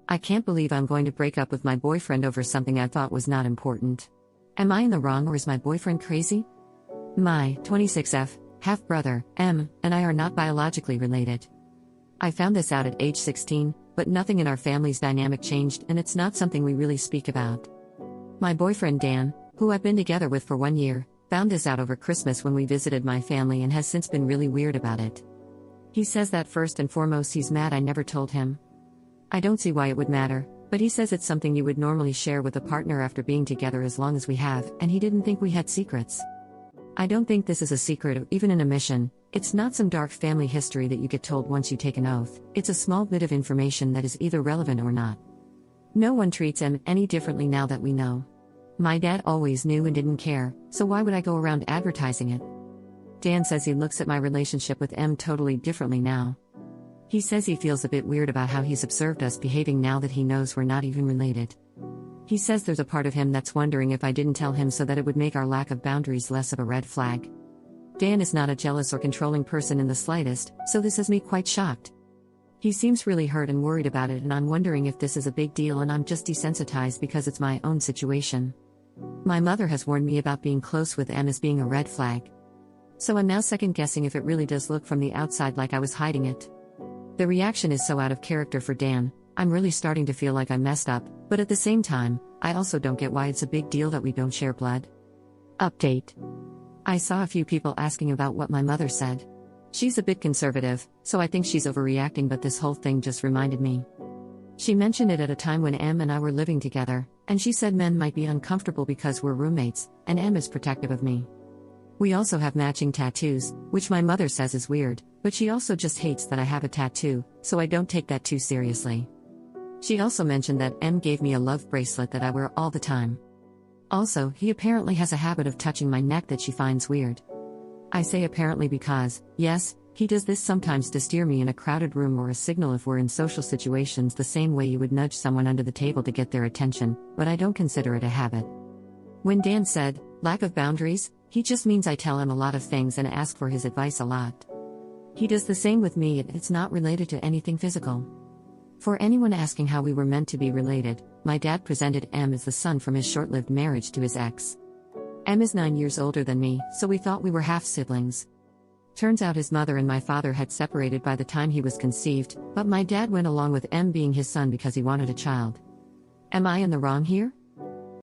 I can't believe I'm going to break up with my boyfriend over something I thought was not important. Am I in the wrong or is my boyfriend crazy? My 26F half-brother, M, and I are not biologically related. I found this out at age 16, but nothing in our family's dynamic changed and it's not something we really speak about. My boyfriend Dan, who I've been together with for 1 year, found this out over Christmas when we visited my family and has since been really weird about it. He says that first and foremost he's mad I never told him. I don't see why it would matter, but he says it's something you would normally share with a partner after being together as long as we have, and he didn't think we had secrets. I don't think this is a secret or even an omission. It's not some dark family history that you get told once you take an oath. It's a small bit of information that is either relevant or not. No one treats M any differently now that we know. My dad always knew and didn't care, so why would I go around advertising it? Dan says he looks at my relationship with M totally differently now. He says he feels a bit weird about how he's observed us behaving now that he knows we're not even related. He says there's a part of him that's wondering if I didn't tell him so that it would make our lack of boundaries less of a red flag. Dan is not a jealous or controlling person in the slightest, so this has me quite shocked. He seems really hurt and worried about it, and I'm wondering if this is a big deal and I'm just desensitized because it's my own situation. My mother has warned me about being close with M as being a red flag. So I'm now second guessing if it really does look from the outside like I was hiding it. The reaction is so out of character for Dan, I'm really starting to feel like I messed up, but at the same time, I also don't get why it's a big deal that we don't share blood. Update. I saw a few people asking about what my mother said. She's a bit conservative, so I think she's overreacting, but this whole thing just reminded me. She mentioned it at a time when M and I were living together, and she said men might be uncomfortable because we're roommates, and M is protective of me. We also have matching tattoos, which my mother says is weird, but she also just hates that I have a tattoo, so I don't take that too seriously. She also mentioned that M gave me a love bracelet that I wear all the time. Also, he apparently has a habit of touching my neck that she finds weird. I say apparently because, yes, he does this sometimes to steer me in a crowded room or a signal if we're in social situations the same way you would nudge someone under the table to get their attention, but I don't consider it a habit. When Dan said, lack of boundaries, he just means I tell him a lot of things and ask for his advice a lot. He does the same with me, and it's not related to anything physical. For anyone asking how we were meant to be related, my dad presented M as the son from his short-lived marriage to his ex. M is 9 years older than me, so we thought we were half-siblings. Turns out his mother and my father had separated by the time he was conceived, but my dad went along with M being his son because he wanted a child. Am I in the wrong here?